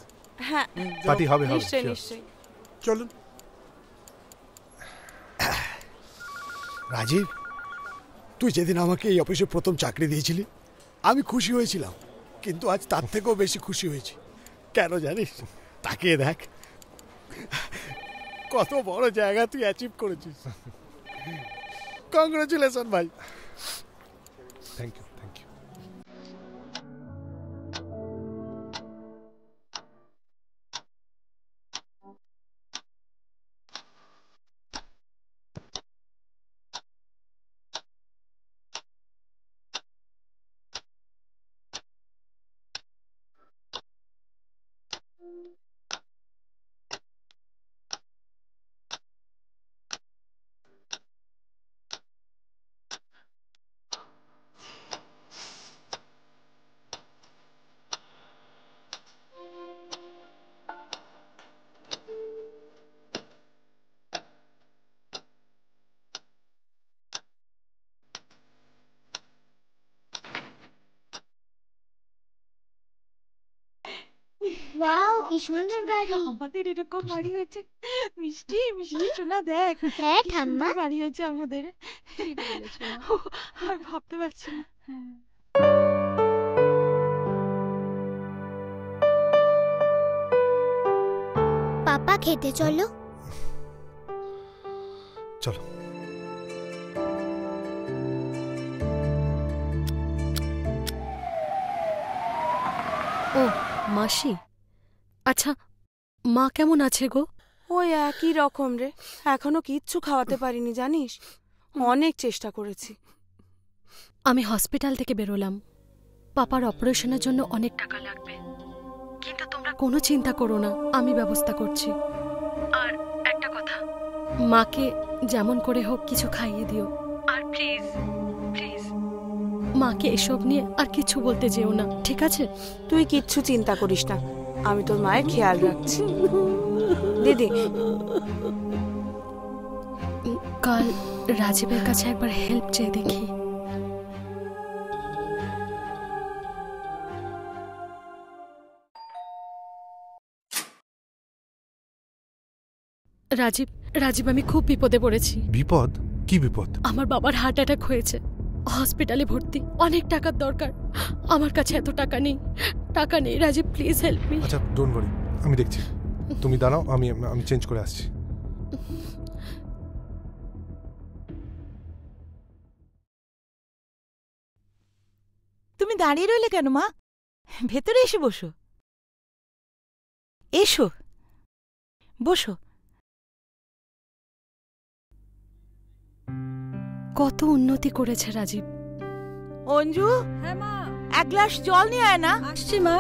হ্যাঁ, পার্টি হবে হবে। নিশ্চয়ই নিশ্চয়ই। চলুন। রাজীব, তুই যেদিন আমাকে এই অফিসে প্রথম চাকরি দিয়েছিলি, আমি খুশি হয়েছিলাম, কিন্তু আজ তার থেকেও বেশি খুশি হয়েছি। কেন জানিস? তাকিয়ে দেখ, কত বড় জায়গা তুই অ্যাচিভ করেছিস। কংগ্রাচুলেশন ভাই। Thank you. Thank you. Wow, কি সুন্দর বাড়ি। আমাদের এরকম বাড়ি হয়েছে। মিষ্টি মিষ্টি শোনা, দেখ। হ্যাঁ ঠাম্মা, বাড়ি হয়েছে আমাদের। আর ভাবতে পারছি না। পাপা খেতে চলো। চলো। ও মাসি, আচ্ছা মা কেমন আছে গো? ওই একই রকম রে, এখনো কিচ্ছু খাওয়াতে পারিনি জানিস। অনেক চেষ্টা করেছি। আমি হসপিটাল থেকে বেরোলাম। পাপার অপারেশনের জন্য অনেক টাকা লাগবে, কিন্তু তোমরা কোনো চিন্তা করো না, আমি ব্যবস্থা করছি। আর একটা কথা, মাকে যেমন করে হোক কিছু খাইয়ে দিও। আর প্লিজ প্লিজ মাকে এসব নিয়ে আর কিছু বলতে যেও না, ঠিক আছে? তুই কিচ্ছু চিন্তা করিস না, আমি তোর মায়ের খেয়াল রাখছি। দিদি, কাল রাজীবের কাছে একবার হেল্প চেয়ে দেখি। রাজীব, রাজীব, আমি খুব বিপদে পড়েছি। বিপদ? কি বিপদ? আমার বাবার হার্ট অ্যাটাক হয়েছে, হসপিটালে ভর্তি, অনেক টাকার দরকার। আমার কাছে এত টাকা নেই, টাকা নেই। Rajib, please help me. আচ্ছা, ডোন্ট ওয়ারি, আমি দেখছি। তুমি দাঁড়াও, আমি চেঞ্জ করে আসছি। তুমি দাঁড়িয়ে রইলে কেন মা? ভেতরে এসে বসো। এসো, বসো। কত উন্নতি করেছে রাজীব। অঞ্জু, হ্যাঁ মা, এক গ্লাস জল নিয়ে আয় না। আসছি মা।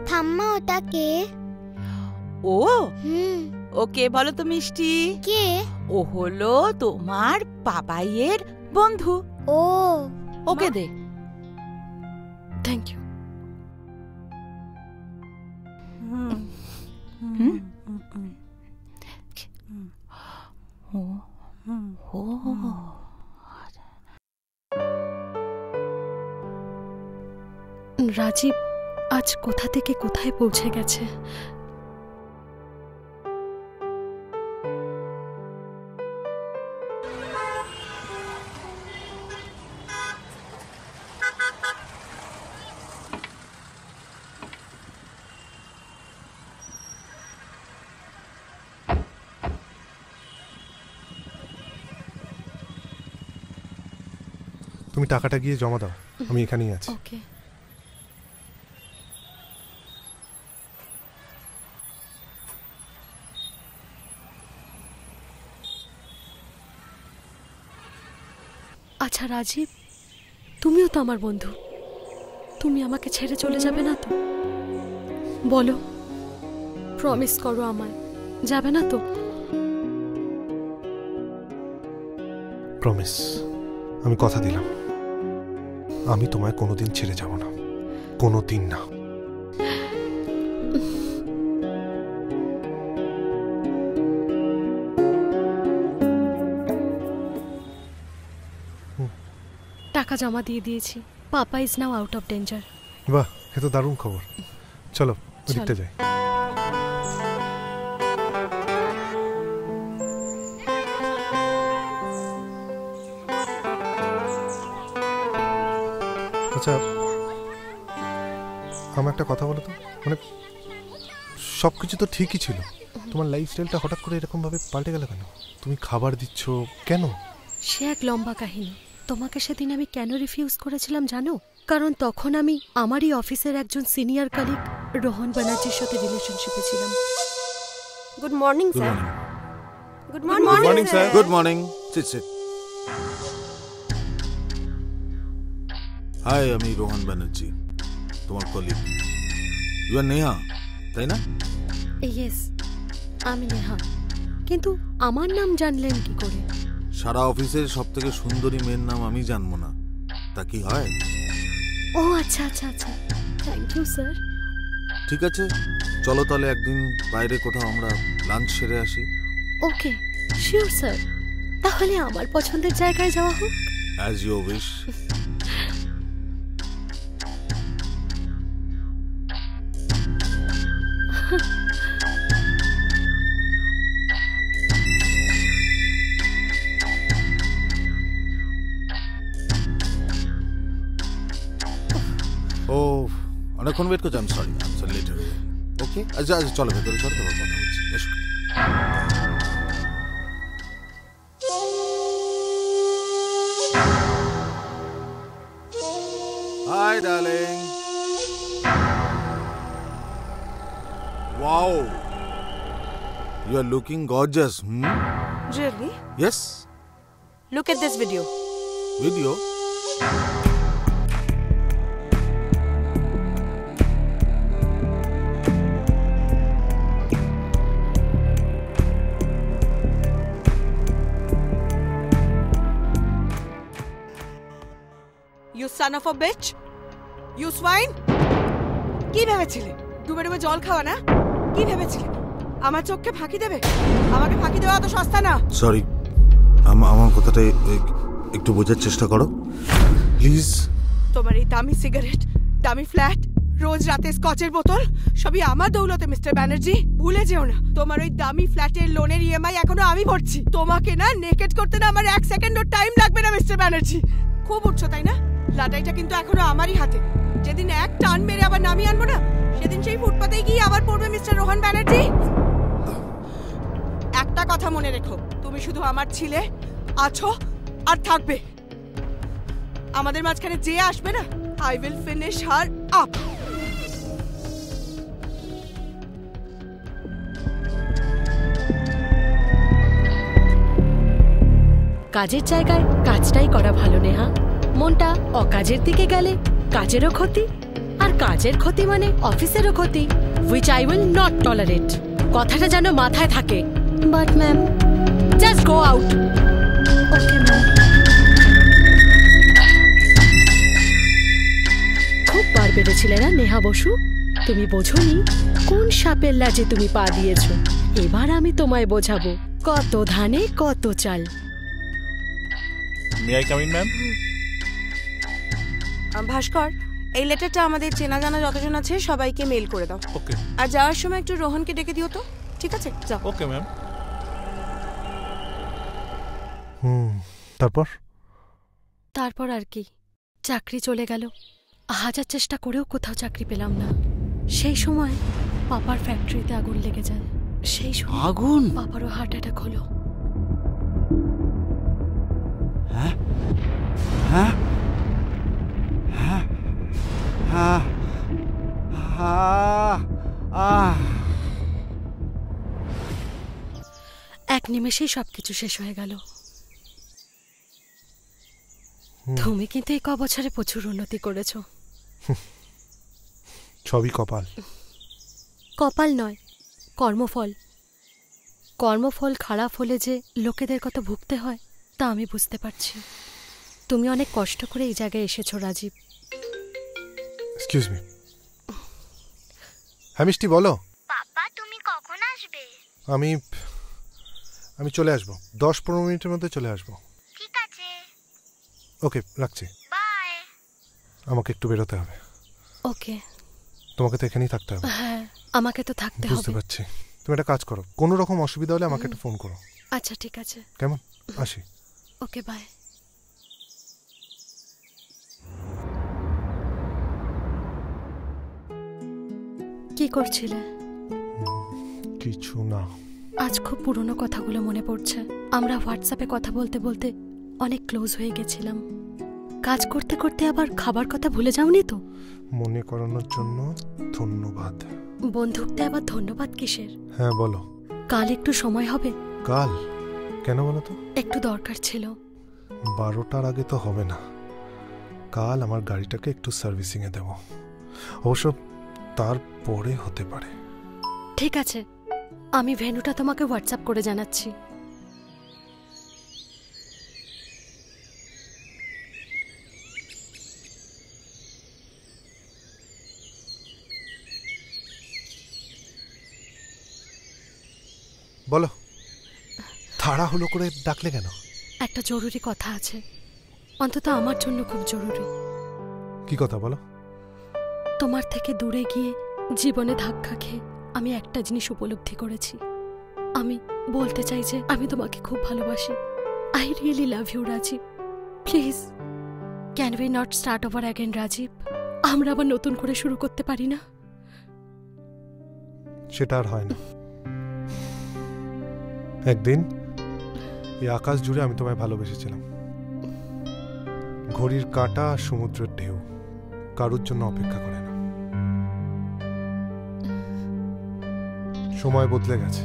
ঠাম্মা, ওটা কে? ও ওকে বলো তো মিষ্টি। কে? ও হলো তোমার বাবাইয়ের বন্ধু। ও, ওকে দে। Thank you. রাজীব আজ কোথা থেকে কোথায় পৌঁছে গেছে। তুমি টাকাটা গিয়ে জমা দাও, আমি এখানেই আছি। ওকে। আচ্ছা রাজীব, তুমিও তো আমার বন্ধু, তুমি আমাকে ছেড়ে চলে যাবে না তো? বলো, প্রমিস করো আমায়, যাবে না তো? প্রমিস, আমি কথা দিলাম, আমি তোমায় কোনোদিন ছেড়ে যাব না, কোনোদিন না। টাকা জমা দিয়ে দিয়েছি। পাপা is now out of danger. বাহ, এ তো দারুণ খবর। চলো ওদিকটা যাই। আচ্ছা, আমার একটা কথা বলো তো, মানে সবকিছু তো ঠিকই ছিল, তোমার লাইফস্টাইলটা হঠাৎ করে এরকম ভাবে পাল্টে গেল কেন? তুমি খাবার দিচ্ছ কেন? সে এক লম্বা কাহিনী। তোমাকে সেদিন আমি কেন রিফিউজ করেছিলাম জানো? কারণ তখন আমি আমারই অফিসের একজন সিনিয়র কলিগ রোহন ব্যানার্জির সাথে রিলেশনশিপে ছিলাম। Good morning sir. Good morning sir. Good morning. Sit sit. Hi, আমি রোহন ব্যানার্জি, তোমার কলিগ। ইউ আর নেহা, তাই না? ইয়েস, আমি নেহা। কিন্তু আমার নাম জানলেন কি করে? সারা অফিসের সবথেকে সুন্দরী মেয়ের নাম আমি জানবো না, তা কি হয়? ও আচ্ছা আচ্ছা আচ্ছা, থ্যাংক ইউ স্যার। ঠিক আছে, চলো তাহলে একদিন বাইরে কোথাও আমরা লাঞ্চ সেরে আসি। ওকে, শিওর স্যার। তাহলে আমার পছন্দের জায়গায় যাওয়া হোক। As you wish. ও অনেকক্ষণ ওয়েট করছি, আমি সরি লেট হয়ে গেছে। ওকে, আচ্ছা আচ্ছা, চলো ভেতরে চলো, তোমার কথা বলছি, এসো। Hi darling. Wow, you are looking gorgeous. Really? Yes. Look at this video. Video? son of a bitch! You swine! কি ভেবেছিলে? ডুবে ডুবে জল খাওয়া না? কি ভেবেছিলে? আমার চোখকে ফাঁকি দেবে? আমাকে ফাঁকি দেওয়া তো সস্তা না। সরি, আমার কথাটা একটু বোঝার চেষ্টা করো প্লিজ। তোমার এই দামি সিগারেট, দামি ফ্ল্যাট, রোজ রাতে স্কচের বোতল সবই আমার দৌলতে মিস্টার ব্যানার্জি। ভুলে যেও না, তোমার ওই দামি ফ্ল্যাটের লোনের ইএমআই এখনো আমি ভরছি। তোমাকে না নেকেট করতে না আমার 1 সেকেন্ডও টাইম লাগবে না মিস্টার ব্যানার্জি। খুব উঠছো তাই না? লাটাইটা কিন্তু এখনো আমারই হাতে। যেদিন এক টান মেরে আবার নামিয়ে আনবো না, সেদিন সেই ফুটপাতেই গিয়ে আবার পড়বে মিস্টার রোহন ব্যানার্জি। একটা কথা মনে রেখো, তুমি শুধু আমার ছিলে, আছো আর থাকবে। আমাদের মাঝখানে যে আসবে না, I will finish her up. কাজের জায়গায় কাজটাই করা ভালো নেহা। মনটা অকাজের দিকে গেলে কাজেরও ক্ষতি, আর কাজের ক্ষতি মানে অফিসেরও ক্ষতি, which I will not tolerate. কথাটা যেন মাথায় থাকে। But ma'am, just go out. Okay ma'am. খুব বার বেড়েছিলে না নেহা বসু? তুমি বোঝোনি কোন সাপের লাজে তুমি পা দিয়েছ। এবার আমি তোমায় বোঝাবো কত ধানে কত চাল। May I come in ma'am? Bhaskar, এই লেটারটা আমাদের চেনা জানা যতজন আছে সবাইকে মেল করে দাও। ওকে। আর যাওয়ার সময় একটু রোহনকে ডেকে দিও তো, ঠিক আছে? যাও। Okay ma'am. তারপর আর কি, চাকরি চলে গেল। হাজার চেষ্টা করেও কোথাও চাকরি পেলাম না। সেই সময় পাপার ফ্যাক্টরিতে আগুন লেগে যায়। সেই সময় আগুন? পাপারও হার্ট অ্যাটাক হলো। হ্যাঁ হ্যাঁ হ্যাঁ হ্যাঁ হ্যাঁ। এক নিমেষেই সবকিছু শেষ হয়ে গেল। তুমি কিন্তু এই বছরে প্রচুর উন্নতি করেছো। সবই কপাল। কপাল নয়, কর্মফল। কর্মফল খারাপ হলে যে লোকেদের কত ভুগতে হয় তা আমি বুঝতে পারছি। তুমি অনেক কষ্ট করে এই জায়গায় এসেছো রাজীব। Excuse me. হ্যাঁ মিষ্টি বলো। পাপা তুমি কখন আসবে? আমি চলে আসবো, 10-15 মিনিটের মধ্যে চলে আসবো। ঠিক আছে। ওকে, রাখছি। বাই। আমাকে একটু বেরোতে হবে। ওকে। তোমাকে তো এখানেই থাকতে হবে। হ্যাঁ, আমাকে তো থাকতে হবে। বুঝতে পারছি। তুমি একটা কাজ করো, কোনো রকম অসুবিধা হলে আমাকে একটা ফোন করো। আচ্ছা ঠিক আছে। কেমন? আসি। ওকে, বাই। কি করছিলে? কিছু না। আজ খুব পুরনো কথাগুলো মনে পড়ছে। আমরা হোয়াটসঅ্যাপে কথা বলতে বলতে অনেক ক্লোজ হয়ে গেছিলাম। কাজ করতে করতে আবার খাবার কথা ভুলে যাওনি তো? মনে করানোর জন্য ধন্যবাদ। বন্ধুত্বে আবার ধন্যবাদ কিসের? হ্যাঁ বলো। কাল একটু সময় হবে? কাল? কেন বলো তো? একটু দরকার ছিল। 12টার আগে তো হবে না। কাল আমার গাড়িটাকে একটু সার্ভিসিংয়ে দেব। অবশ্য তারপরে হতে পারে। ঠিক আছে, আমি ভেন্যুটা তোমাকে হোয়াটসঅ্যাপ করে জানাচ্ছি। বলো, তাড়াহুড়ো করে ডাকলে কেন? একটা জরুরি কথা আছে, অন্তত আমার জন্য খুব জরুরি। কি কথা বলো? তোমার থেকে দূরে গিয়ে জীবনে ধাক্কা খেয়ে আমি একটা জিনিস উপলব্ধি করেছি। আমি বলতে চাই যে আমি তোমাকে খুব ভালোবাসি। I really love you Rajib. Please can we not start over again Rajib? আমরা আবার নতুন করে শুরু করতে পারি না? সেটা আর হয় না। একদিন এই আকাশ জুড়ে আমি তোমায় ভালোবেসেছিলাম। ঘড়ির কাঁটা আর সমুদ্রের ঢেউ কারোর জন্য অপেক্ষা করে না। সময় বদলে গেছে।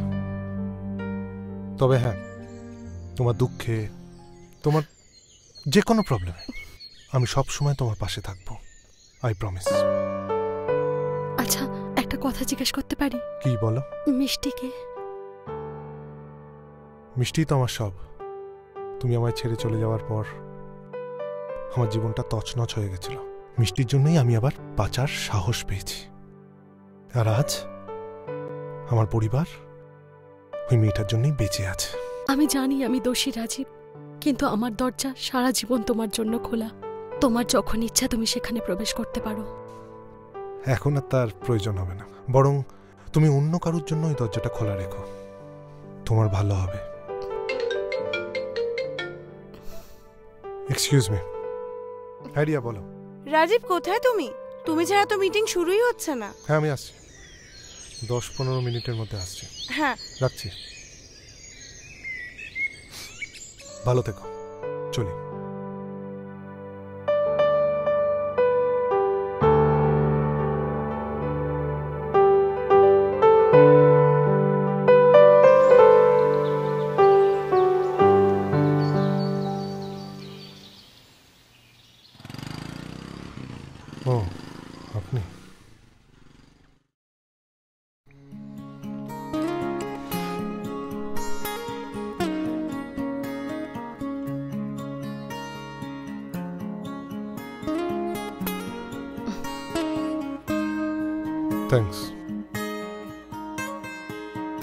তবে হ্যাঁ, তোমার দুঃখে, তোমার যে কোনো প্রবলেমে আমি সব সময় তোমার পাশে থাকবো। I promise. আচ্ছা, একটা কথা জিজ্ঞেস করতে পারি? কি বলো? মিষ্টিকে? মিষ্টি তো আমার সব। তুমি আমায় ছেড়ে চলে যাওয়ার পর আমার জীবনটা তছনছ হয়ে গেছিল। মিষ্টির জন্যই আমি আবার বাঁচার সাহস পেয়েছি। আর আজ আমার পরিবার ওই মেয়েটার জন্যই বেঁচে আছে। আমি জানি আমি দোষী রাজীব, কিন্তু আমার দরজা সারা জীবন তোমার জন্য খোলা। তোমার যখন ইচ্ছা তুমি সেখানে প্রবেশ করতে পারো। এখন আর তার প্রয়োজন হবে না, বরং তুমি অন্য কারোর জন্য ওই দরজাটা খোলা রেখো, তোমার ভালো হবে। এক্সকিউজ মি, আইডিয়া বলো। রাজীব কোথায় তুমি? তুমি ছাড়া তো মিটিং শুরুই হচ্ছে না। হ্যাঁ আমি আসছি, 10-15 মিনিটের মধ্যে আসছি। হ্যাঁ রাখছি, ভালো থেকো, চলি। ও আপনি? থ্যাঙ্কস।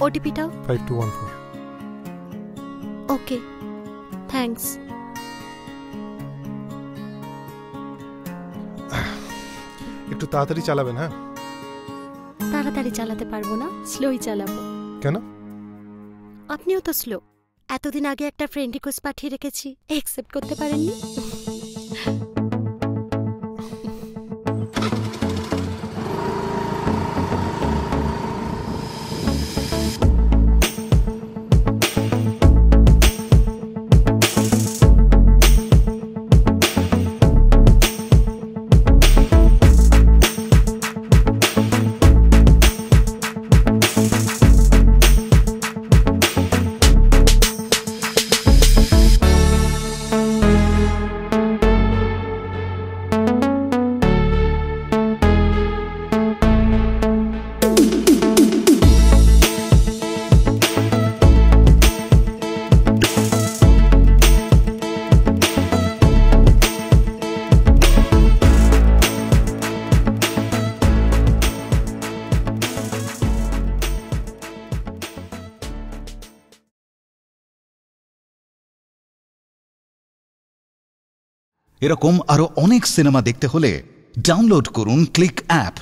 ওটিপিটাও 5214। ওকে, থ্যাঙ্কস। একটু তাড়াতাড়ি চালাবেন। হ্যাঁ তাড়াতাড়ি চালাতে পারবো না, স্লোই চালাবো। কেন? আপনিও তো স্লো। এতদিন আগে একটা ফ্রেন্ড রিকোয়েস্ট পাঠিয়ে রেখেছি, অ্যাকসেপ্ট করতে পারেননি। এরকম আরো অনেক সিনেমা দেখতে হলে ডাউনলোড করুন ক্লিক অ্যাপ।